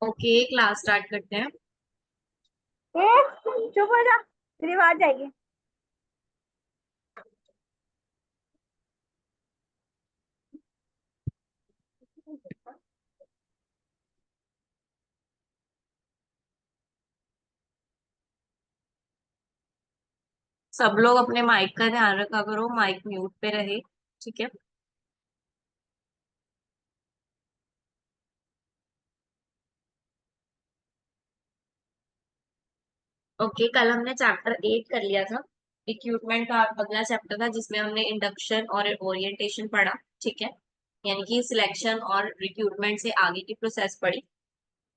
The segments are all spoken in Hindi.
ओके, क्लास स्टार्ट करते हैं। ए, चुप हो जा, तेरी आवाज जाएगी। सब लोग अपने माइक का ध्यान रखा करो, माइक म्यूट पे रहे। ठीक है। ओके, कल हमने चैप्टर 8 कर लिया था। रिक्रूटमेंट का अगला चैप्टर था जिसमें हमने इंडक्शन और ओरिएंटेशन पढ़ा। ठीक है। यानी कि सिलेक्शन और रिक्रूटमेंट से आगे की प्रोसेस पढ़ी।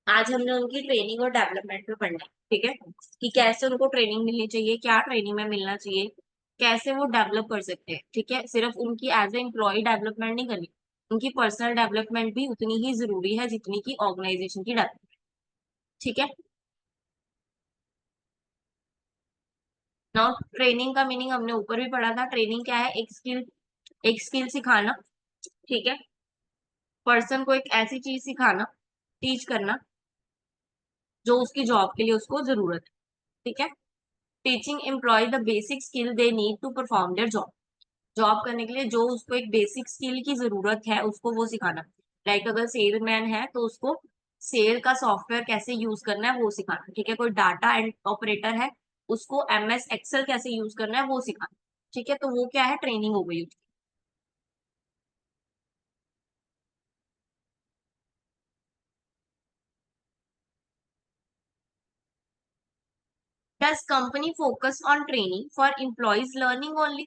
आज हमने उनकी ट्रेनिंग और डेवलपमेंट पे पढ़ना है। ठीक है। कि कैसे उनको ट्रेनिंग मिलनी चाहिए, क्या ट्रेनिंग में मिलना चाहिए, कैसे वो डेवलप कर सकते हैं। ठीक है। सिर्फ उनकी एज ए एम्प्लॉय डेवलपमेंट नहीं करनी, उनकी पर्सनल डेवलपमेंट भी उतनी ही जरूरी है जितनी की ऑर्गेनाइजेशन की डेवलपमेंट। ठीक है। नाउ ट्रेनिंग का मीनिंग हमने ऊपर भी पढ़ा था। ट्रेनिंग क्या है? एक स्किल सिखाना। ठीक है। पर्सन को एक ऐसी चीज सिखाना, टीच करना, जो उसकी जॉब के लिए उसको जरूरत है। ठीक है। Teaching employ the basic skill they need to perform their job. Job करने के लिए जो उसको एक बेसिक स्किल की जरूरत है उसको वो सिखाना। लाइक अगर सेलमैन है तो उसको सेल का सॉफ्टवेयर कैसे यूज करना है वो सिखाना। ठीक है। कोई डाटा एंड ऑपरेटर है, उसको एमएस एक्सेल कैसे यूज करना है वो सिखाना। ठीक है। तो वो क्या है? ट्रेनिंग हो गई उसकी। Does company focus on training for employees learning only?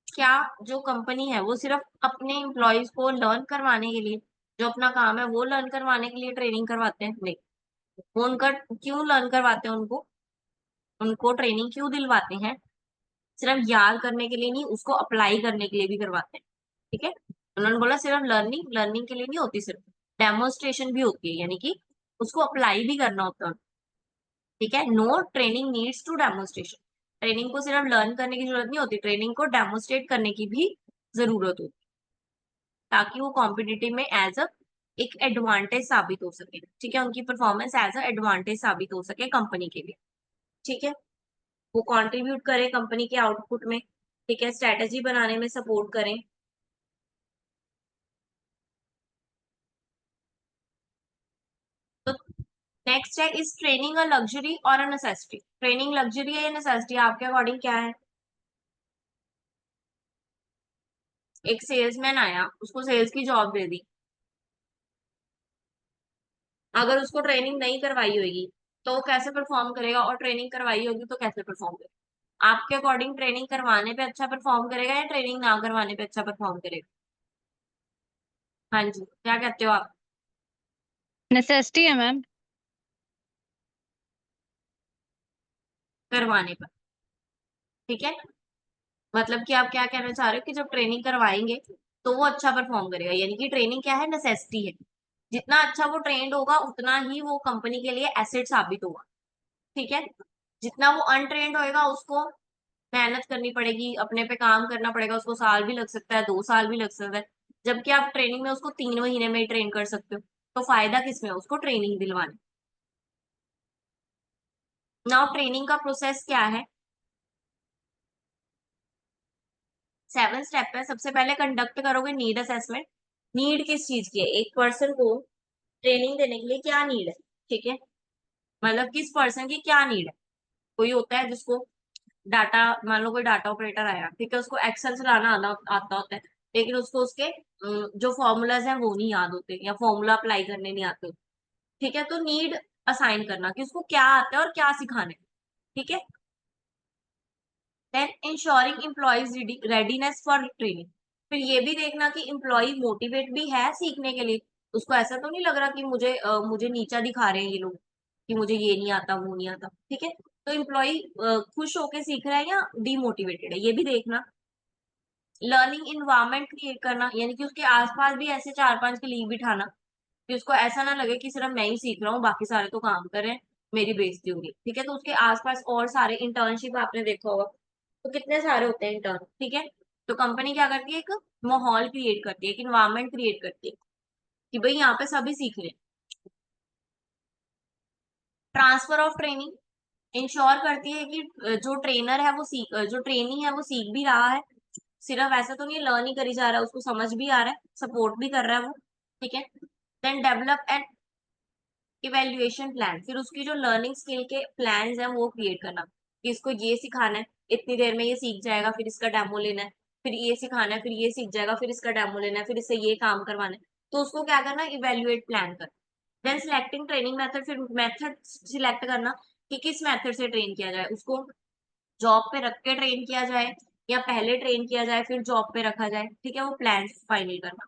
क्या जो कंपनी है वो सिर्फ अपने एम्प्लॉयज को लर्न करवाने के लिए, जो अपना काम है वो लर्न करवाने के लिए ट्रेनिंग करवाते हैं? नहीं। वो उनका क्यों लर्न करवाते हैं? उनको उनको ट्रेनिंग क्यों दिलवाते हैं? सिर्फ याद करने के लिए नहीं, उसको अप्लाई करने के लिए भी करवाते हैं। ठीक है। उन्होंने बोला सिर्फ लर्निंग लर्निंग के लिए नहीं होती, सिर्फ डेमोन्स्ट्रेशन भी होती है, यानी कि उसको अप्लाई भी करना होता है। ठीक है। No training needs to demonstration. Training को सिर्फ लर्न करने की जरूरत नहीं होती, ट्रेनिंग को डेमोन्स्ट्रेट करने की भी जरूरत होती है, ताकि वो कॉम्पिटिटिव में एज अ एक एडवांटेज साबित हो सके। ठीक है। उनकी परफॉर्मेंस एज अ एडवांटेज साबित हो सके कंपनी के लिए। ठीक है। वो कंट्रीब्यूट करे कंपनी के आउटपुट में। ठीक है। स्ट्रेटेजी बनाने में सपोर्ट करें। तो नेक्स्ट है, इस ट्रेनिंग अ लग्जरी और अ नेसेसिटी? ट्रेनिंग लग्जरी है या नेसेसिटी? आपके अकॉर्डिंग क्या है? एक सेल्समैन आया, उसको सेल्स की जॉब दे दी, अगर उसको ट्रेनिंग नहीं करवाई होगी तो वो कैसे परफॉर्म करेगा, और ट्रेनिंग करवाई होगी तो कैसे परफॉर्म करेगा? आपके अकॉर्डिंग ट्रेनिंग करवाने पे अच्छा परफॉर्म करेगा या ट्रेनिंग ना करवाने पे अच्छा परफॉर्म करेगा? हाँ जी, क्या कहते हो आप? नेसेसिटी है मैम। करवाने पर। ठीक है। मतलब कि आप क्या कहना चाह रहे हो कि जब ट्रेनिंग करवाएंगे तो वो अच्छा परफॉर्म करेगा, यानी कि ट्रेनिंग क्या है? नेसेसिटी है। जितना अच्छा वो ट्रेंड होगा उतना ही वो कंपनी के लिए एसेट साबित होगा। ठीक है। जितना वो अनट्रेंड होएगा उसको मेहनत करनी पड़ेगी, अपने पे काम करना पड़ेगा, उसको साल भी लग सकता है, 2 साल भी लग सकता है। जबकि आप ट्रेनिंग में उसको 3 महीने में ही ट्रेन कर सकते हो। तो फायदा किसमें है? उसको ट्रेनिंग दिलवाने। नाउ ट्रेनिंग का प्रोसेस क्या है? 7 स्टेप है। सबसे पहले कंडक्ट करोगे नीड असेसमेंट। नीड किस चीज की है? एक पर्सन को ट्रेनिंग देने के लिए क्या नीड है? ठीक है। मतलब किस पर्सन की क्या नीड है? कोई होता है जिसको डाटा, मान लो कोई डाटा ऑपरेटर आया, ठीक है, उसको एक्सेल चलाना आता होता है, लेकिन उसको उसके जो फॉर्मूलाज हैं वो नहीं याद होते, या फॉर्मूला अप्लाई करने नहीं आते। ठीक है। तो नीड असाइन करना कि उसको क्या आता है और क्या सिखाना है। ठीक है। Then ensuring employees readiness for training. फिर ये भी देखना कि एम्प्लॉय मोटिवेट भी है सीखने के लिए। उसको ऐसा तो नहीं लग रहा कि मुझे नीचा दिखा रहे हैं ये लोग, कि मुझे ये नहीं आता वो नहीं आता। ठीक है। तो एम्प्लॉय खुश होके सीख रहा है या डीमोटिवेटेड है, ये भी देखना। लर्निंग इन्वायरमेंट क्रिएट करना, यानी कि उसके आसपास भी ऐसे 4-5 के लीव बिठाना कि उसको ऐसा ना लगे कि सिर्फ मैं ही सीख रहा हूँ, बाकी सारे तो काम कर रहे हैं, मेरी बेइज्जती होगी। ठीक है। तो उसके आसपास और सारे इंटर्नशिप आपने देखा होगा, तो कितने सारे होते हैं इंटर्न। ठीक है। तो कंपनी क्या करती है? एक माहौल क्रिएट करती है, एक इन्वायरमेंट क्रिएट करती है कि भाई यहाँ पे सभी सीख लें। ट्रांसफर ऑफ ट्रेनिंग इंश्योर करती है कि जो ट्रेनर है वो सीख जो ट्रेनी है वो सीख भी रहा है, सिर्फ ऐसा तो नहीं लर्न ही करी जा रहा है, उसको समझ भी आ रहा है, सपोर्ट भी कर रहा है वो। ठीक है। Then develop and evaluation plan, फिर उसकी जो लर्निंग स्किल के प्लान्स हैं वो क्रिएट करना, कि इसको ये सिखाना है, इतनी देर में ये सीख जाएगा, फिर इसका डेमो लेना है, फिर ये सिखाना है, फिर ये सीख जाएगा, फिर इसका डेमो लेना है, फिर इससे ये काम करवाना है। तो उसको क्या करना, इवेल्युएट प्लान कर। देन सिलेक्टिंग ट्रेनिंग मेथड, फिर मेथड सिलेक्ट करना कि किस मेथड से ट्रेन किया जाए उसको, जॉब पे रख के ट्रेन किया जाए या पहले ट्रेन किया जाए फिर जॉब पे रखा जाए। ठीक है, वो प्लान फाइनल करना।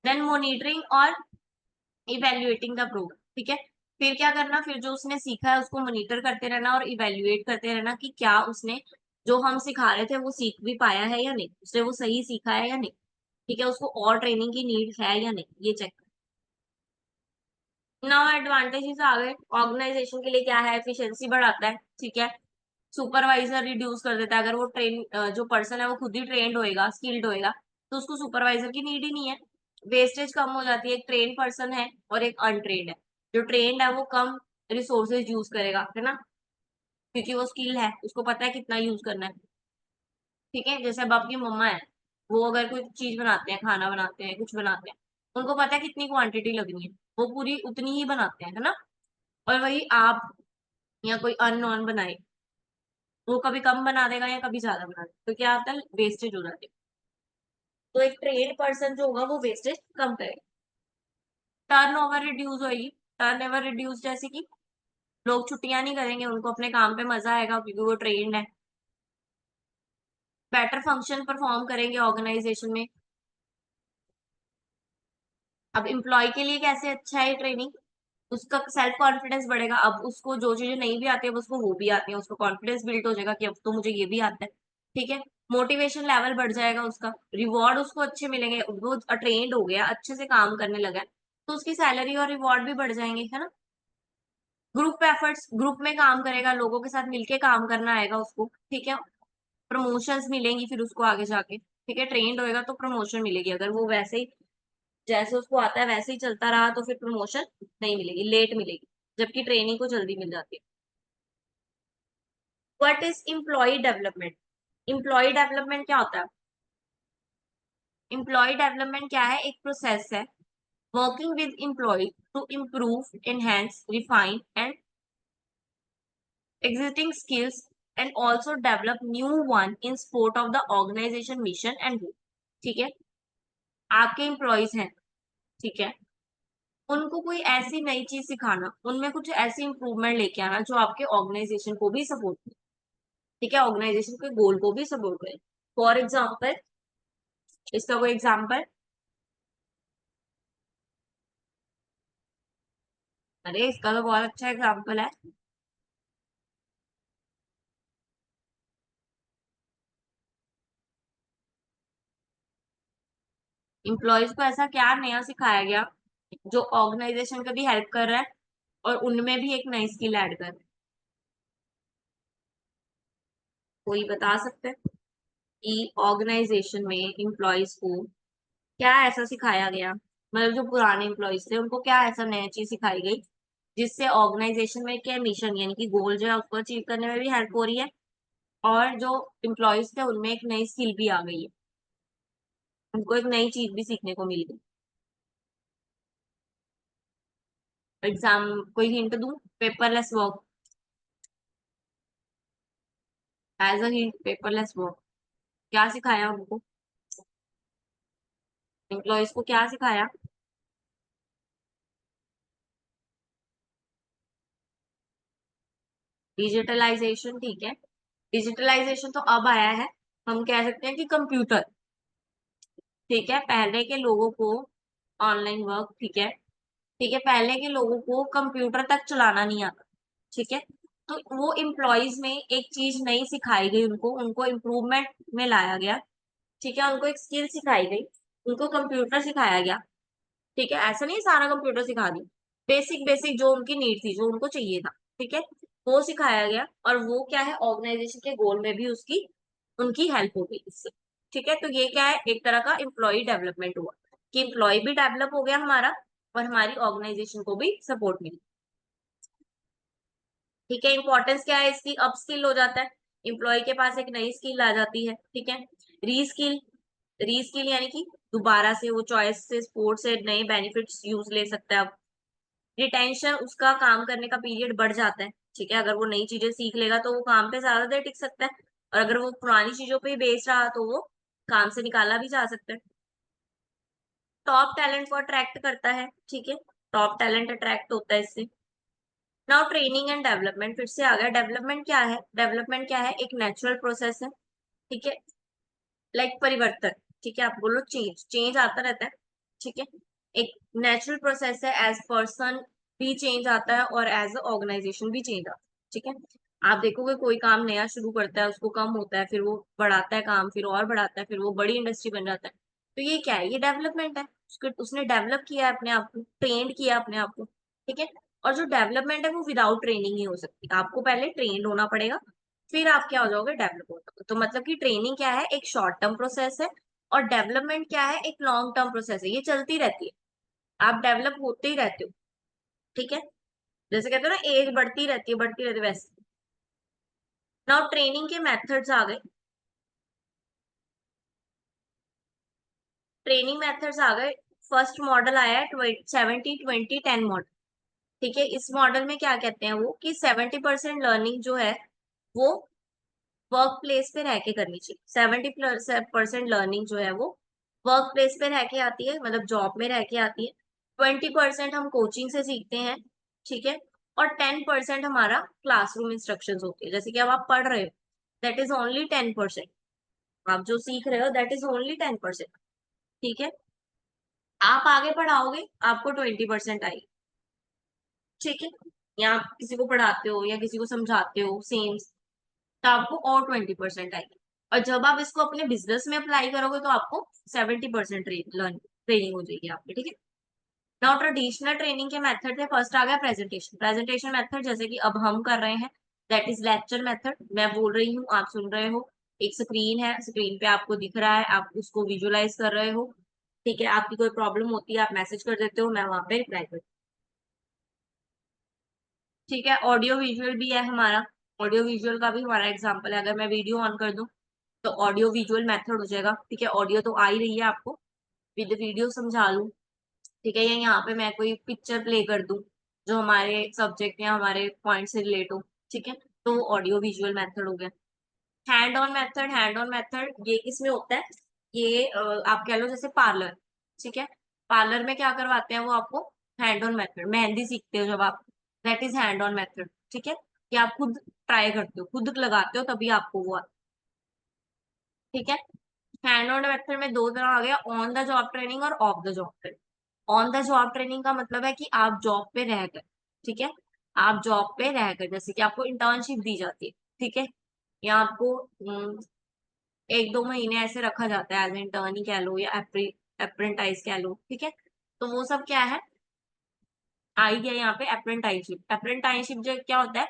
देन मॉनिटरिंग और इवेल्युएटिंग द प्रोग्राम। ठीक है, फिर क्या करना, फिर जो उसने सीखा है उसको मॉनिटर करते रहना और इवेल्युएट करते रहना कि क्या उसने जो हम सिखा रहे थे वो सीख भी पाया है या नहीं, उसने वो सही सीखा है या नहीं। ठीक है, उसको और ट्रेनिंग की नीड है या नहीं, ये चेक। नाउ एडवांटेजेस आ गए। ऑर्गेनाइजेशन के लिए क्या है, एफिशिएंसी बढ़ाता है। ठीक है, सुपरवाइजर रिड्यूस कर देता है, अगर वो जो पर्सन है वो खुद ही ट्रेंड होएगा, स्किल्ड होएगा, तो उसको सुपरवाइजर की नीड ही नहीं है। वेस्टेज कम हो जाती है, एक ट्रेन पर्सन है और एक अनट्रेन्ड है, जो ट्रेन्ड है वो कम रिसोर्सेज यूज करेगा, है ना, क्योंकि वो स्किल है, उसको पता है कितना यूज करना है। ठीक है, जैसे अब आपकी मम्मा है, वो अगर कोई चीज बनाते हैं, खाना बनाते हैं, कुछ बनाते हैं, उनको पता है कितनी क्वांटिटी लगनी है, वो पूरी उतनी ही बनाते हैं, है ना। और वही आप या कोई अननोन बनाए, वो कभी कम बना देगा या कभी ज्यादा बना देगा, तो क्या होता है, वेस्टेज हो जाती है। तो एक ट्रेन पर्सन जो होगा वो वेस्टेज कम करेगा। टर्न ओवर रिड्यूस होगी। टर्न ओवर रिड्यूस जैसे कि लोग छुट्टियां नहीं करेंगे, उनको अपने काम पे मजा आएगा क्योंकि वो ट्रेंड है। बेटर फंक्शन परफॉर्म करेंगे ऑर्गेनाइजेशन में। अब एम्प्लॉय के लिए कैसे अच्छा है ट्रेनिंग, उसका सेल्फ कॉन्फिडेंस बढ़ेगा, अब उसको जो चीजें नहीं भी आती है अब उसको वो भी आती है, उसको कॉन्फिडेंस बिल्ड हो जाएगा कि अब तो मुझे ये भी आता है। ठीक है, मोटिवेशन लेवल बढ़ जाएगा उसका, रिवॉर्ड उसको अच्छे मिलेंगे, वो ट्रेंड हो गया, अच्छे से काम करने लगा है, तो उसकी सैलरी और रिवॉर्ड भी बढ़ जाएंगे, है ना। ग्रुप एफर्ट्स, ग्रुप में काम करेगा, लोगों के साथ मिलके काम करना आएगा उसको। ठीक है, प्रमोशंस मिलेंगी फिर उसको आगे जाके। ठीक है, ट्रेंड होएगा तो प्रमोशन मिलेगी, अगर वो वैसे ही जैसे उसको आता है वैसे ही चलता रहा तो फिर प्रमोशन नहीं मिलेगी, लेट मिलेगी, जबकि ट्रेनिंग को जल्दी मिल जाती है। What is employ development, employ development क्या होता है, एम्प्लॉय डेवलपमेंट क्या है, एक प्रोसेस है working with employ to improve, enhance, refine and existing skills and also develop new one in support of the organization mission and goal। ठीक है, आपके एम्प्लॉयज हैं, ठीक है, उनको कोई ऐसी नई चीज सिखाना, उनमें कुछ ऐसी इंप्रूवमेंट लेके आना जो आपके ऑर्गेनाइजेशन को भी सपोर्ट करे। ठीक है, ऑर्गेनाइजेशन के गोल को भी सपोर्ट करे। फॉर एग्जाम्पल, इसका कोई एग्जाम्पल, अरे इसका तो बहुत अच्छा एग्जाम्पल है। एम्प्लॉयज को ऐसा क्या नया सिखाया गया जो ऑर्गेनाइजेशन का भी हेल्प कर रहा है और उनमें भी एक नई स्किल ऐड कर रहा है, कोई बता सकते हैं कि ऑर्गेनाइजेशन में एम्प्लॉयज को क्या ऐसा सिखाया गया, मतलब जो पुराने एम्प्लॉयज थे उनको क्या ऐसा नया चीज सिखाई गई जिससे ऑर्गेनाइजेशन में क्या मिशन यानी कि गोल जो है उसको अचीव करने में भी हेल्प हो रही है, और जो एम्प्लॉयज थे उनमें एक नई स्किल भी आ गई है, उनको एक नई चीज भी सीखने को मिल गई। एग्जाम कोई हिंट दूं, paperless work, as a hint, paperless work क्या सिखाया उनको, एम्प्लॉयज को क्या सिखाया, डिजिटलाइजेशन। ठीक है, डिजिटलाइजेशन तो अब आया है, हम कह सकते हैं कि कंप्यूटर। ठीक है, पहले के लोगों को ऑनलाइन वर्क, ठीक है, ठीक है, पहले के लोगों को कंप्यूटर तक चलाना नहीं आता। ठीक है, तो वो एम्प्लॉयज में एक चीज नई सिखाई गई, उनको उनको इम्प्रूवमेंट में लाया गया। ठीक है, उनको एक स्किल सिखाई गई, उनको कंप्यूटर सिखाया गया। ठीक है, ऐसा नहीं सारा कंप्यूटर सिखा दी, बेसिक बेसिक जो उनकी नीड थी, जो उनको चाहिए था, ठीक है, वो सिखाया गया, और वो क्या है ऑर्गेनाइजेशन के गोल में भी उसकी उनकी हेल्प हो गई इससे। ठीक है, तो ये क्या है, एक तरह का एम्प्लॉय डेवलपमेंट हुआ कि एम्प्लॉय भी डेवलप हो गया हमारा और हमारी ऑर्गेनाइजेशन को भी सपोर्ट मिली। ठीक है, इंपॉर्टेंस क्या है इसकी, अपस्किल हो जाता है, एम्प्लॉय के पास एक नई स्किल आ जाती है। ठीक है, रीस्किल, रीस्किल यानी कि दोबारा से वो चॉइस से स्पोर्ट्स से नए बेनिफिट्स यूज ले सकता है। अब रिटेंशन, उसका काम करने का पीरियड बढ़ जाता है। ठीक है, अगर वो नई चीजें सीख लेगा तो वो काम पे ज्यादा देर टिक सकता है, और अगर वो पुरानी चीजों पे ही बेस रहा तो वो काम से निकाला भी जा सकता है। टॉप टैलेंट को अट्रैक्ट करता है। ठीक है, टॉप टैलेंट अट्रैक्ट होता है इससे। नाउ ट्रेनिंग एंड डेवलपमेंट, फिर से आ गया। डेवलपमेंट क्या है, डेवलपमेंट क्या है, एक नेचुरल प्रोसेस है। ठीक है, लाइक परिवर्तन। ठीक है, आप बोलो चेंज, चेंज आता रहता है। ठीक है, एक नेचुरल प्रोसेस है, एज पर्सन भी चेंज आता है और एज अ ऑर्गेनाइजेशन भी चेंज आता है। ठीक है, आप देखोगे कोई काम नया शुरू करता है, उसको कम होता है, फिर वो बढ़ाता है काम, फिर और बढ़ाता है, फिर वो बड़ी इंडस्ट्री बन जाता है। तो ये क्या है, ये डेवलपमेंट है। उसने डेवलप किया है अपने आप को, ट्रेंड किया अपने आप को। ठीक है, और जो डेवलपमेंट है वो विदाउट ट्रेनिंग ही हो सकती है, आपको पहले ट्रेंड होना पड़ेगा, फिर आप क्या हो जाओगे, डेवलप हो जाओगे। तो मतलब कि ट्रेनिंग क्या है, एक शॉर्ट टर्म प्रोसेस है, और डेवलपमेंट क्या है, एक लॉन्ग टर्म प्रोसेस है, ये चलती रहती है, आप डेवलप होते ही रहते हो। ठीक है, जैसे कहते हो ना एज बढ़ती रहती है, वैसे। नाउ ट्रेनिंग के मेथड्स आ गए, ट्रेनिंग मेथड्स आ गए। फर्स्ट मॉडल आया है 70-20-10 मॉडल। ठीक है, इस मॉडल में क्या कहते हैं वो कि 70% लर्निंग जो है वो वर्क प्लेस पे रह के करनी चाहिए। 70% लर्निंग जो है वो वर्क प्लेस पे रह के आती है, मतलब जॉब में रह के आती है। 20% हम कोचिंग से सीखते हैं। ठीक है, और 10% हमारा क्लासरूम इंस्ट्रक्शंस होती है, जैसे कि अब आप पढ़ रहे हो, दैट इज ओनली 10%। आप जो सीख रहे हो दैट इज ओनली 10%। ठीक है, आप आगे पढ़ाओगे, आपको 20% आएगी। ठीक है, या आप किसी को पढ़ाते हो या किसी को समझाते हो सेम, तो आपको और 20% आएगी। और जब आप इसको अपने बिजनेस में अप्लाई करोगे तो आपको 70% ट्रेनिंग हो जाएगी आपकी। ठीक है, नाउ ट्रेडिशनल ट्रेनिंग के मेथड थे, फर्स्ट आ गया प्रेजेंटेशन। प्रेजेंटेशन मेथड जैसे कि अब हम कर रहे हैं, दैट इज लेक्चर मेथड। मैं बोल रही हूँ, आप सुन रहे हो, एक स्क्रीन है, स्क्रीन पे आपको दिख रहा है, आप उसको विजुअलाइज कर रहे हो। ठीक है, आपकी कोई प्रॉब्लम होती है, आप मैसेज कर देते हो, मैं वहां पे रिप्लाई कर। ठीक है, ऑडियो विजुअल भी है हमारा। ऑडियो विजुअल का भी हमारा एग्जांपल है, अगर मैं वीडियो ऑन कर दूं तो ऑडियो विजुअल मेथड हो जाएगा। ठीक है, ऑडियो तो आ ही रही है आपको, विद वीडियो समझा लूं। ठीक है, या यहाँ पे मैं कोई पिक्चर प्ले कर दूं जो हमारे सब्जेक्ट या हमारे पॉइंट से रिलेट हो। ठीक है, तो ऑडियो विजुअल मेथड हो गया। Hand on method, hand on method ये किसमें होता है, ये आप कह लो जैसे पार्लर। ठीक है, पार्लर में क्या करवाते हैं वो आपको, हैंड ऑन मेथड, मेहंदी सीखते हो जब आप, that is hand on method. ठीक है, कि आप खुद ट्राई करते हो, खुद लगाते हो, तभी आपको वो आता है। ठीक है, हैंड ऑन मेथड में दो तरह आ गया, ऑन द जॉब ट्रेनिंग और of the job training. On the job training का मतलब है कि आप जॉब पे रहकर, ठीक है, आप जॉब पे रहकर, जैसे कि आपको इंटर्नशिप दी जाती है। ठीक है, या आपको 1-2 महीने ऐसे रखा जाता है, एज इंटर्न ही कह लो या अप्रेंटाइज कह लो। ठीक है, तो वो सब क्या है, आ ही गया यहाँ पे अप्रेंटाइनशिप। अप्रेंटाइनशिप जो क्या होता है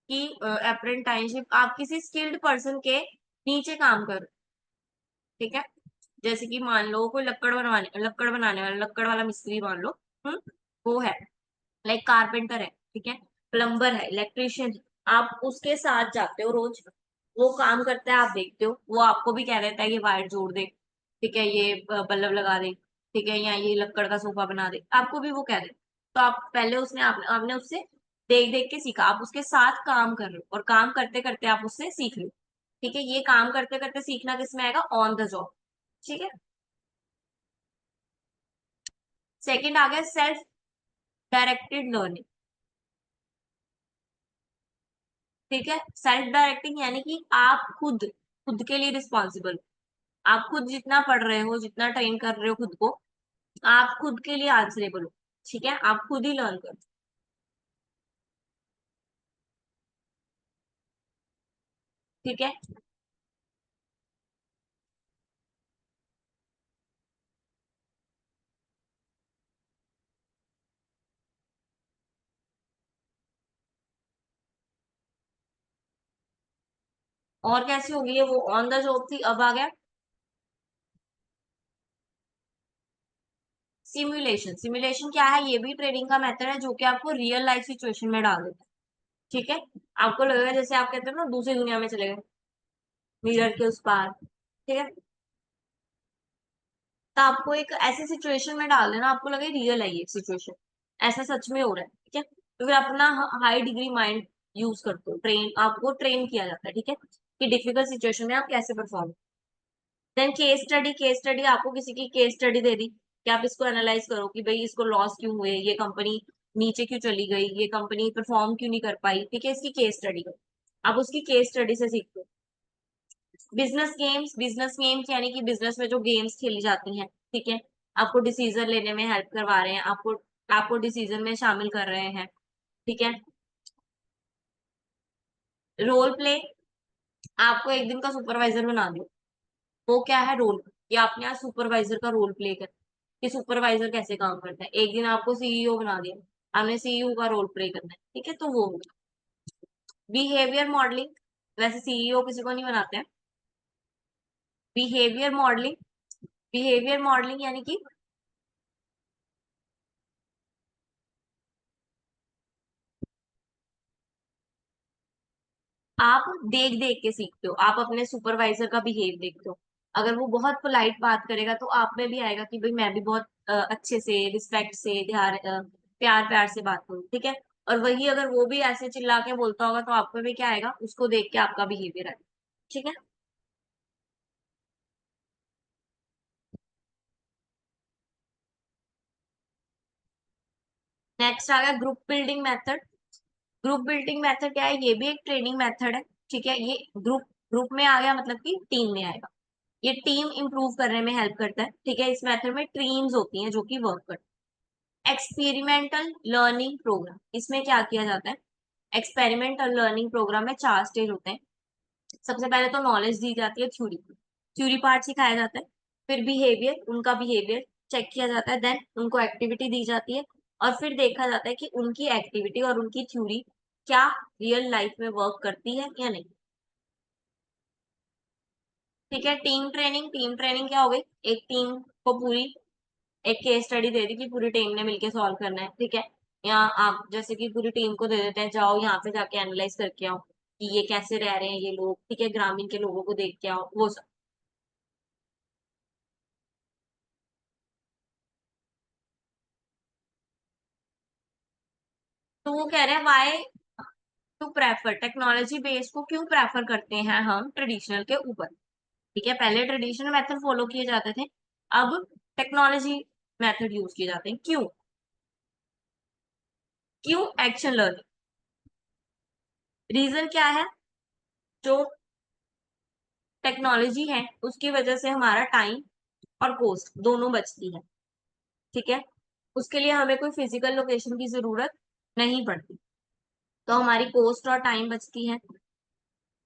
कि अप्रेंटाइनशिप आप किसी स्किल्ड पर्सन के नीचे काम करो। ठीक है, जैसे कि मान लो कोई लक्कड़ बनाने वाला, लक्कड़ वाला मिस्त्री मान लो, वो है, लाइक कारपेंटर है। ठीक है, प्लम्बर है, इलेक्ट्रिशियन, आप उसके साथ जाते हो रोज, वो काम करता है, आप देखते हो, वो आपको भी कह देता है कि वायर जोड़ दे, ठीक है, ये बल्ब लगा दे, ठीक है, या ये लक्कड़ का सोफा बना दे, आपको भी वो कह दे। तो आप पहले आपने उससे देख देख के सीखा, आप उसके साथ काम कर रहे हो, और काम करते करते आप उससे सीख रहे हो। ठीक है, ये काम करते करते सीखना किस में आएगा, ऑन द जॉब। ठीक है, सेकंड आ गया सेल्फ डायरेक्टेड लर्निंग। ठीक है, सेल्फ डायरेक्टिंग यानी कि आप खुद खुद के लिए रिस्पॉन्सिबल, आप खुद जितना पढ़ रहे हो, जितना ट्रेन कर रहे हो खुद को, आप खुद के लिए आंसरेबल हो। ठीक है, आप खुद ही लर्न करो। ठीक है, और कैसी होगी ये, वो ऑन द जॉब थी, अब आ गया सिमुलेशन, सिमुलेशन क्या है? ये भी ट्रेनिंग का मेथड है जो कि आपको रियल लाइफ सिचुएशन में डाल देता है। ठीक है, आपको लगेगा जैसे आप कहते हो ना दूसरी दुनिया में चले गए, मिरर के उस पार। ठीक है, तो आपको एक ऐसी सिचुएशन में डाल देना, आपको लगे रियल है ये सिचुएशन, ऐसा सच में हो रहा है। ठीक है, तो फिर अपना हाई डिग्री माइंड यूज करते हो, आपको ट्रेन किया जाता है। ठीक है, कि डिफिकल्ट सिचुएशन में आप कैसे perform. Then case study, case study आपको किसी की केस स्टडी दे दी कि आप इसको एनालाइज करो कि भाई इसको लॉस क्यों हुए, ये कंपनी नीचे क्यों चली गई, ये कंपनी परफॉर्म क्यों नहीं कर पाई। ठीक है, इसकी केस स्टडी करो, आप उसकी केस स्टडी से सीखते हो। बिजनेस गेम्स, बिजनेस गेम्स यानी कि बिजनेस में जो गेम्स खेली जाती हैं। ठीक है, आपको डिसीजन लेने में हेल्प करवा रहे हैं, आपको आपको डिसीजन में शामिल कर रहे हैं। ठीक है, रोल प्ले, आपको एक दिन का सुपरवाइजर बना दिया, वो क्या है? रोल। कि आपने आज सुपरवाइजर का रोल प्ले कर, कि सुपरवाइजर कैसे काम करता है। एक दिन आपको सीईओ बना दिया, आपने सीईओ का रोल प्ले करना है। ठीक है, तो वो बिहेवियर मॉडलिंग, वैसे सीईओ किसी को नहीं बनाते हैं। बिहेवियर मॉडलिंग, बिहेवियर मॉडलिंग यानी कि आप देख देख के सीखते हो, आप अपने सुपरवाइजर का बिहेव देखते हो। अगर वो बहुत पोलाइट बात करेगा तो आप में भी आएगा कि भाई मैं भी बहुत अच्छे से, रिस्पेक्ट से, प्यार प्यार से बात करूं। ठीक है, और वही अगर वो भी ऐसे चिल्ला के बोलता होगा तो आप में भी क्या आएगा? उसको देख के आपका बिहेवियर आएगा। ठीक है, नेक्स्ट आ गया group building method. Group building method क्या है? ये भी एक ट्रेनिंग मेथड है। ठीक है, ये ग्रुप ग्रुप में आ गया मतलब कि टीम में आएगा। ये टीम इंप्रूव करने में हेल्प करता है। ठीक है, इस मेथड में टीम्स होती हैं जो कि वर्क करती है। एक्सपेरिमेंटल लर्निंग प्रोग्राम, इसमें क्या किया जाता है? एक्सपेरिमेंटल लर्निंग प्रोग्राम में 4 स्टेज होते हैं। सबसे पहले तो नॉलेज दी जाती है, थ्योरी, थ्योरी पार्ट सिखाया जाता है। फिर बिहेवियर, उनका बिहेवियर चेक किया जाता है। देन उनको एक्टिविटी दी जाती है, और फिर देखा जाता है कि उनकी एक्टिविटी और उनकी थ्योरी क्या रियल लाइफ में वर्क करती है या नहीं। ठीक है, टीम ट्रेनिंग, टीम ट्रेनिंग क्या हो गई? एक टीम को पूरी एक केस स्टडी दे दी कि पूरी टीम ने मिलकर सॉल्व करना है। ठीक है, या आप जैसे कि पूरी टीम को दे देते हैं, जाओ यहाँ पे जाके एनालाइज करके आओ कि ये कैसे रह रहे हैं ये लोग। ठीक है, ग्रामीण के लोगों को देख के आओ, वो सब। तो वो कह रहे हैं why to prefer technology based को क्यों प्रेफर करते हैं हम ट्रेडिशनल के ऊपर। ठीक है, पहले ट्रेडिशनल मेथड फॉलो किए जाते थे, अब टेक्नोलॉजी मेथड यूज किए जाते हैं। क्यों? क्यों एक्शन लर्निंग? रीजन क्या है? जो टेक्नोलॉजी है उसकी वजह से हमारा टाइम और कॉस्ट दोनों बचती है। ठीक है, उसके लिए हमें कोई फिजिकल लोकेशन की जरूरत नहीं पड़ती, तो हमारी कॉस्ट और टाइम बचती है।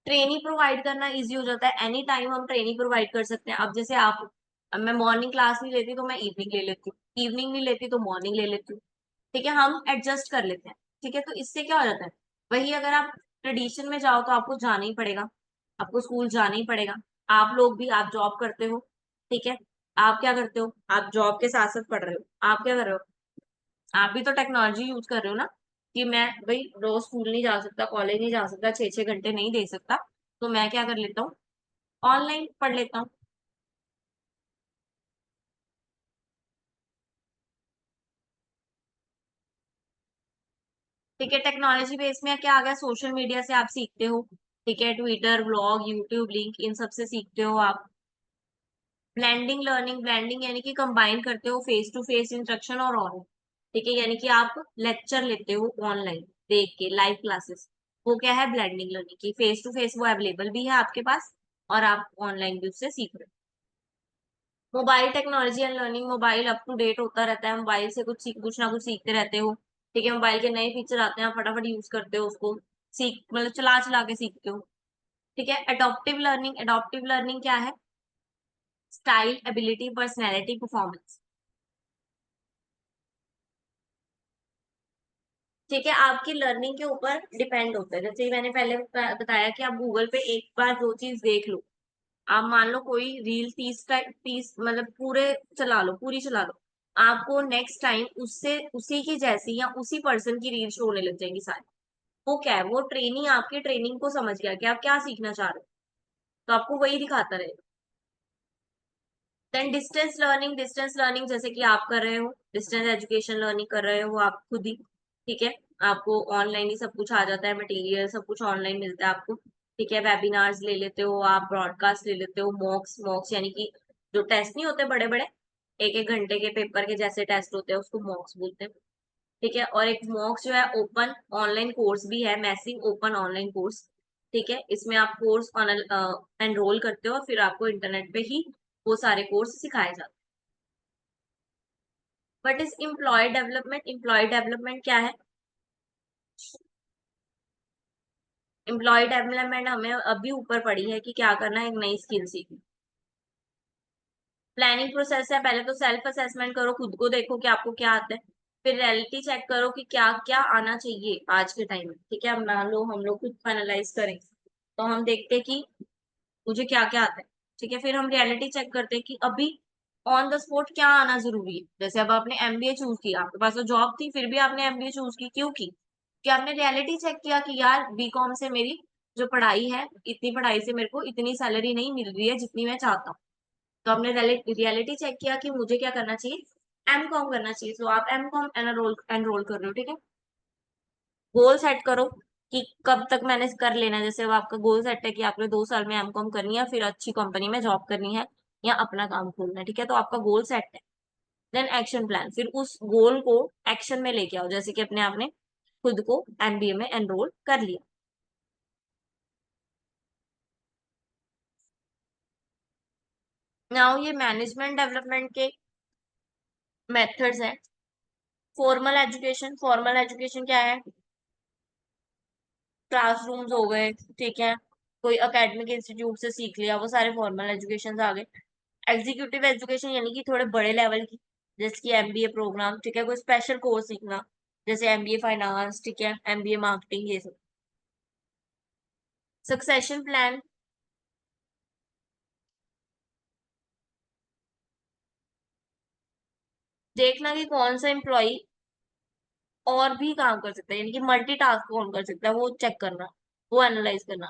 ट्रेनिंग प्रोवाइड करना इजी हो जाता है, एनी टाइम हम ट्रेनिंग प्रोवाइड कर सकते हैं। अब जैसे आप, अब मैं मॉर्निंग क्लास नहीं लेती तो मैं इवनिंग ले लेती हूँ, इवनिंग नहीं लेती तो मॉर्निंग ले लेती हूँ। ठीक है, हम एडजस्ट कर लेते हैं। ठीक है, तो इससे क्या हो जाता है? वही अगर आप ट्रेडिशन में जाओ तो आपको जाना ही पड़ेगा, आपको स्कूल जाना ही पड़ेगा। आप लोग भी, आप जॉब करते हो। ठीक है, आप क्या करते हो? आप जॉब के साथ साथ पढ़ रहे हो, आप क्या कर रहे हो? आप भी तो टेक्नोलॉजी यूज कर रहे हो ना। कि मैं भाई रोज स्कूल नहीं जा सकता, कॉलेज नहीं जा सकता, 6-6 घंटे नहीं दे सकता, तो मैं क्या कर लेता हूँ? ऑनलाइन पढ़ लेता हूँ। ठीक है, टेक्नोलॉजी बेस में क्या आ गया? सोशल मीडिया से आप सीखते हो। ठीक है, ट्विटर, ब्लॉग, यूट्यूब, लिंक, इन सब से सीखते हो आप। ब्लेंडिंग लर्निंग, ब्लेंडिंग यानी कि कंबाइन करते हो फेस टू फेस इंस्ट्रक्शन और ऑनलाइन। ठीक है, यानी कि आप लेक्चर लेते हो ऑनलाइन देख के, लाइव क्लासेस। वो क्या है? ब्लेंडिंग लर्निंग की फेस टू फेस वो अवेलेबल भी है आपके पास, और आप ऑनलाइन भी उससे सीख रहे हो। Mobile technology and learning, mobile up to date होता रहता है, मोबाइल से कुछ ना कुछ सीखते रहते हो। ठीक है, मोबाइल के नए फीचर आते हैं, आप फटाफट यूज करते हो उसको, सीख मतलब चला चला के सीखते हो। ठीक है, एडॉप्टिव लर्निंग, एडॉप्टिव लर्निंग क्या है? Style, ability, personality, performance. ठीक है, आपकी लर्निंग के ऊपर डिपेंड होता है। जैसे मैंने पहले बताया कि आप गूगल पे एक बार जो चीज देख लो, आप मान लो कोई रील 30 मतलब पूरे चला लो, पूरी चला लो, आपको नेक्स्ट टाइम उससे उसी की जैसी या उसी पर्सन की रील शो होने लग जाएगी सारी। वो क्या है, वो ट्रेनिंग आपकी ट्रेनिंग को समझ गया कि आप क्या सीखना चाह रहे हो, तो आपको वही दिखाता रहेगा। देन डिस्टेंस लर्निंग जैसे कि आप कर रहे हो, डिस्टेंस एजुकेशन लर्निंग कर रहे हो आप खुद ही, ठीक है। आपको ऑनलाइन ही सब कुछ आ जाता है, मटेरियल सब कुछ ऑनलाइन मिलता है आपको, ठीक है। वेबिनार्स ले लेते हो आप, ब्रॉडकास्ट ले लेते हो, मॉक्स मॉक्स यानी कि जो टेस्ट नहीं होते बड़े बड़े, एक एक घंटे के पेपर के जैसे टेस्ट होते हैं, उसको मॉक्स बोलते हैं, ठीक है। और एक मॉक्स जो है ओपन ऑनलाइन कोर्स भी है, मैसिव ओपन ऑनलाइन कोर्स, ठीक है। इसमें आप कोर्स एनरोल करते हो और फिर आपको इंटरनेट पे ही वो सारे कोर्स सिखाए जाते हैं। What is employ development? Employ development क्या है? एम्प्लॉय डेवलपमेंट हमें अभी ऊपर पड़ी है कि क्या करना है, एक नई स्किल सीखनी। प्लानिंग प्रोसेस है, पहले तो सेल्फ असेसमेंट करो, खुद को देखो कि आपको क्या आता है, फिर रियलिटी चेक करो कि क्या क्या आना चाहिए आज के टाइम में, ठीक है। अब मान लो हम लोग खुद को एनालाइज करें, तो हम देखते हैं कि मुझे क्या क्या आता है, ठीक है। फिर हम रियलिटी चेक करते हैं कि अभी ऑन द स्पॉट क्या आना जरूरी है। जैसे अब आपने एमबीए चूज किया, आपके पास तो जॉब थी, फिर भी आपने एमबीए चूज की, क्यों की? कि आपने रियलिटी चेक किया कि यार बीकॉम से मेरी जो पढ़ाई है, इतनी पढ़ाई से मेरे को इतनी सैलरी नहीं मिल रही है जितनी मैं चाहता हूँ। तो आपने रियलिटी चेक किया कि मुझे क्या करना चाहिए, एम कॉम करना चाहिए, तो आप एम कॉम एनरोल एनरोल कर रहे हो, ठीक है। गोल सेट करो कि कब तक मैंने कर लेना है। जैसे अब आपका गोल सेट है कि आपने 2 साल में एमकॉम करनी है, फिर अच्छी कंपनी में जॉब करनी है या अपना काम खोलना है, ठीक है। तो आपका गोल सेट है। देन एक्शन प्लान, फिर उस गोल को एक्शन में लेके आओ, जैसे कि अपने आपने खुद को एमबीए में एनरोल कर लिया। नाउ ये मैनेजमेंट डेवलपमेंट के मेथड्स हैं। फॉर्मल एजुकेशन क्या है? क्लासरूम्स हो गए, ठीक है। कोई एकेडमिक इंस्टीट्यूट से सीख लिया, वो सारे फॉर्मल एजुकेशन आ गए। एग्जीक्यूटिव एजुकेशन यानी कि थोड़े बड़े लेवल की, जैसे कि एमबीए प्रोग्राम, ठीक है। कोई स्पेशल कोर्स सीखना, जैसे एमबीए फाइनेंस, ठीक है, एमबीए मार्केटिंग, ये सब। सक्सेशन प्लान, देखना कि कौन सा एम्प्लॉय और भी काम कर सकता है, यानी कि मल्टीटास्क कौन कर सकता है, वो चेक करना, वो एनालाइज करना।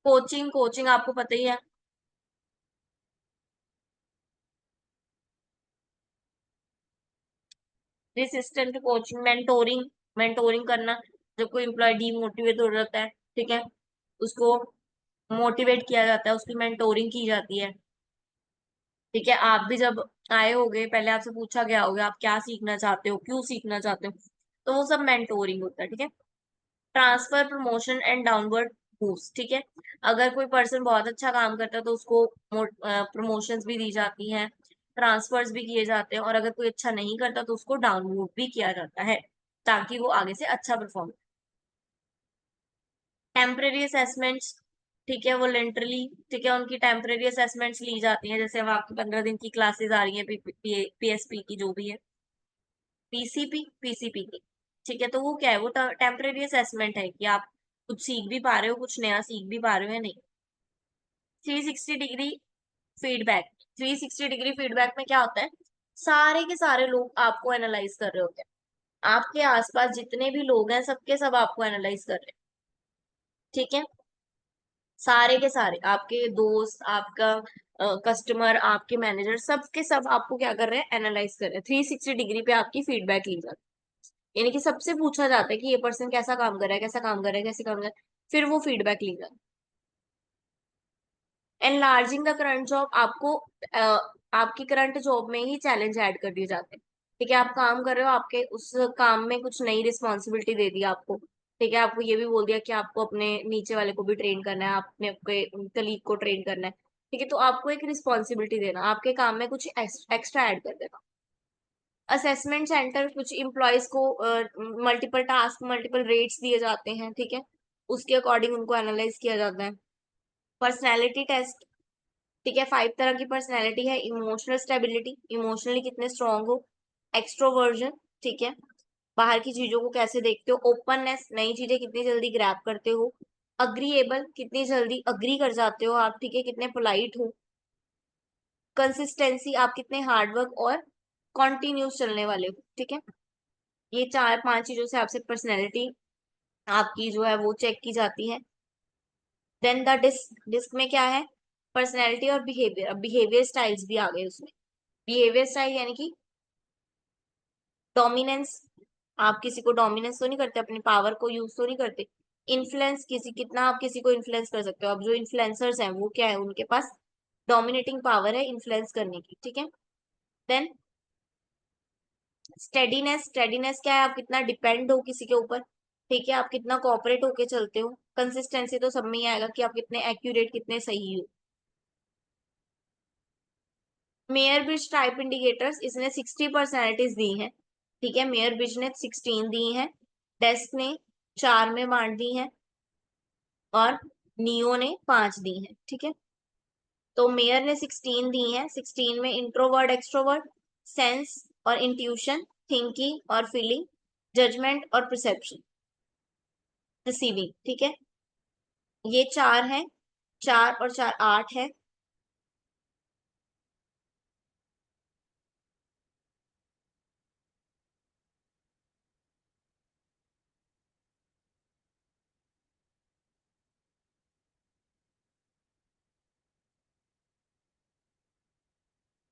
कोचिंग कोचिंग आपको पता ही है। असिस्टेंट कोचिंग, मेंटोरिंग, मेंटोरिंग करना, जब कोई एम्प्लॉय डीमोटिवेट हो जाता है, ठीक है, उसको मोटिवेट किया जाता है, उसकी मेंटोरिंग की जाती है, ठीक है। आप भी जब आए होगे, पहले आपसे पूछा गया होगा आप क्या सीखना चाहते हो, क्यों सीखना चाहते हो, तो वो सब मेंटोरिंग होता है, ठीक है। Transfer, promotion and downward boost, ठीक है। अगर कोई पर्सन बहुत अच्छा काम करता है तो उसको प्रमोशंस भी दी जाती हैं, ट्रांसफर्स भी किए जाते हैं, और अगर कोई अच्छा नहीं करता तो उसको डाउनवोट भी किया जाता है, ताकि वो आगे से अच्छा परफॉर्म। टेम्परेरी असेसमेंट्स, ठीक है, वो लेंटरली, ठीक है, उनकी टेम्परेरी असेसमेंट्स ली जाती हैं। जैसे अब आपकी 15 दिन की क्लासेस आ रही है पीएसपी की जो भी है, पीसीपी की, ठीक है। तो वो क्या है, वो टेम्परेरी असेसमेंट है कि आप कुछ सीख भी पा रहे हो, कुछ नया सीख भी पा रहे हो या नहीं। 360 डिग्री फीडबैक, 360 डिग्री फीडबैक में क्या होता है, सारे के सारे लोग आपको एनालाइज कर रहे होते हैं, आपके आसपास जितने भी लोग हैं सबके सब आपको एनालाइज कर रहे हैं, ठीक है। सारे के सारे आपके दोस्त, आपका कस्टमर, आपके मैनेजर, सबके सब आपको क्या कर रहे हैं, एनालाइज कर रहे हैं। 360 डिग्री पे आपकी फीडबैक ली जाती है, यानी कि सबसे पूछा जाता है कि ये पर्सन कैसा काम कर रहा है, कैसा काम कर रहा है, कैसे काम कर रहा है, फिर वो फीडबैक ली जाती है। एनलार्जिंग द करंट जॉब, आपको आपकी करंट जॉब में ही चैलेंज ऐड कर दिए जाते हैं, ठीक है। आप काम कर रहे हो, आपके उस काम में कुछ नई रिस्पॉन्सिबिलिटी दे दी आपको, ठीक है। आपको ये भी बोल दिया कि आपको अपने नीचे वाले को भी ट्रेन करना है, आपने आपके कलीग को ट्रेन करना है, ठीक है। तो आपको एक रिस्पॉन्सिबिलिटी देना, आपके काम में कुछ एक्स्ट्रा ऐड कर देना। असेसमेंट सेंटर, कुछ इम्प्लॉयज को मल्टीपल टास्क, मल्टीपल रेट्स दिए जाते हैं, ठीक है, उसके अकॉर्डिंग उनको एनालाइज किया जाता है। पर्सनैलिटी टेस्ट, ठीक है, 5 तरह की पर्सनैलिटी है। इमोशनल स्टेबिलिटी, इमोशनली कितने स्ट्रांग हो। एक्सट्रोवर्जन, ठीक है, बाहर की चीजों को कैसे देखते हो। ओपननेस, नई चीजें कितनी जल्दी ग्रैब करते हो। अग्रीएबल, कितनी जल्दी अग्री कर जाते हो आप, ठीक है, कितने पोलाइट हो। कंसिस्टेंसी, आप कितने हार्डवर्क और कॉन्टिन्यूस चलने वाले हो, ठीक है। ये 4-5 चीजों से आपसे पर्सनैलिटी आपकी जो है वो चेक की जाती है। देन द डिस्क, डिस्क में क्या है, पर्सनैलिटी और बिहेवियर। अब बिहेवियर स्टाइल्स भी आ गए उसमें। बिहेवियर स्टाइल यानी कि डोमिनेंस, आप किसी को डोमिनेंस तो नहीं करते, अपनी पावर को यूज तो नहीं करते। इन्फ्लुएंस, किसी कितना आप किसी को इन्फ्लुएंस कर सकते हो। अब जो इन्फ्लुएंसर्स हैं वो क्या है, उनके पास डोमिनेटिंग पावर है इन्फ्लुएंस करने की, ठीक है। देन स्टेडीनेस, स्टेडीनेस क्या है, आप कितना डिपेंड हो किसी के ऊपर, ठीक है, आप कितना कोऑपरेट होके चलते हो। कंसिस्टेंसी तो सब में ही आएगा कि आप कितने एक्यूरेट, कितने सही हो। मेयर ब्रिज टाइप इंडिकेटर्स, इसने 60 पर्सनैलिटीज दी हैं, ठीक है। मेयर ब्रिज ने 16 दी हैं, डेस्क ने 4 में बांट दी हैं, और नियो ने 5 दी हैं, ठीक है। तो मेयर ने 16 दी हैं, 16 में इंट्रोवर्ट, एक्सट्रोवर्ट, सेंस और इंट्यूशन, थिंकिंग और फीलिंग, जजमेंट और परसेप्शन, रिसीविंग, ठीक है। ये 4 हैं, 4 और 4 8 है।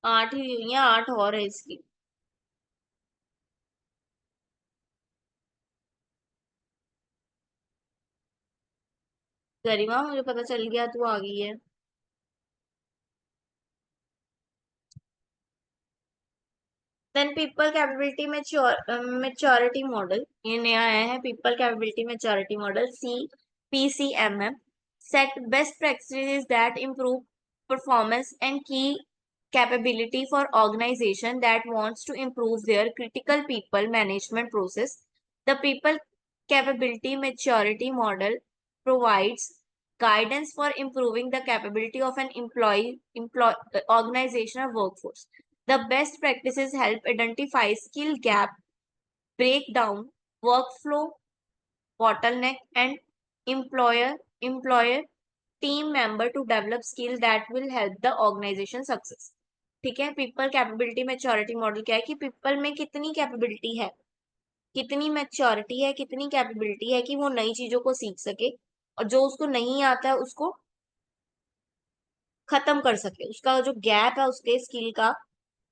8 ही हुई है, 8 और है इसकी। गरिमा, मुझे पता चल गया तू आ गई है। Then people capability maturity model, ये नया आया है, people capability maturity model, PCMM, set best practices that improve performance and key capability for organization that wants to improve their critical people management process. The people capability maturity model provides guidance for improving the capability of an organizational workforce. The best practices help identify skill gap, break down workflow bottleneck, and employer team member to develop skill that will help the organization success. ठीक है। पीपल कैपेबिलिटी मैच्योरिटी मॉडल क्या है कि पीपल में कितनी कैपेबिलिटी है, कितनी मैच्योरिटी है, कितनी कैपेबिलिटी है कि वो नई चीजों को सीख सके, और जो उसको नहीं आता है उसको खत्म कर सके, उसका जो गैप है उसके स्किल का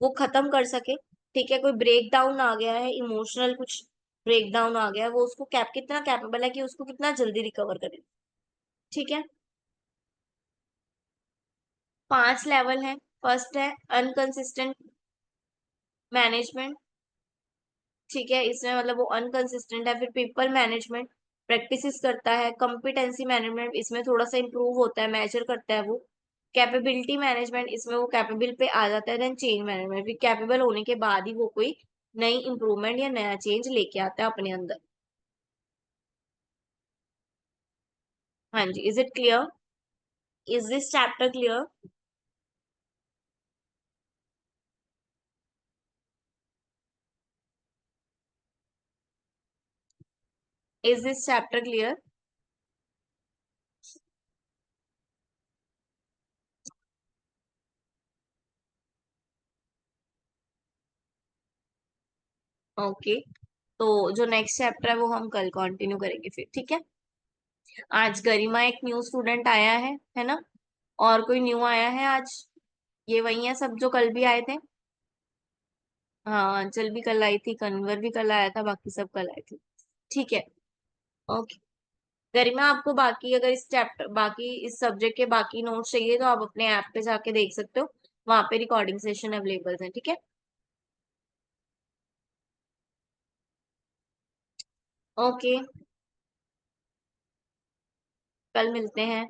वो खत्म कर सके, ठीक है। कोई ब्रेक डाउन आ गया है, इमोशनल कुछ ब्रेक डाउन आ गया है, वो उसको कितना कैपेबल है कि उसको कितना जल्दी रिकवर करे, ठीक है। 5 लेवल है। फर्स्ट है अनकंसिस्टेंट मैनेजमेंट, ठीक है, इसमें मतलब वो अनकंसिस्टेंट है। फिर पीपल मैनेजमेंट, प्रैक्टिस करता है। कॉम्पिटेंसी मैनेजमेंट, इसमें थोड़ा सा इंप्रूव होता है, मेजर करता है वो। कैपेबिलिटी मैनेजमेंट, इसमें वो कैपेबल पे आ जाता है। देन चेंज मैनेजमेंट, फिर कैपेबल होने के बाद ही वो कोई नई इंप्रूवमेंट या नया चेंज लेके आता है अपने अंदर। हाँ जी, is it clear? Is this chapter clear? Is this chapter clear? Okay, तो जो नेक्स्ट चैप्टर है वो हम कल कंटिन्यू करेंगे फिर, ठीक है। आज गरिमा एक न्यू स्टूडेंट आया है ना, और कोई न्यू आया है आज? ये वही है सब जो कल भी आए थे। हाँ, अंचल भी कल आई थी, कन्वर भी कल आया था, बाकी सब कल आए थे, ठीक है। ओके, गरिमा आपको बाकी अगर इस चैप्टर, बाकी इस सब्जेक्ट के बाकी नोट्स चाहिए तो आप अपने ऐप पे जाके देख सकते हो, वहां पे रिकॉर्डिंग सेशन अवेलेबल है, ठीक है। ओके, कल मिलते हैं।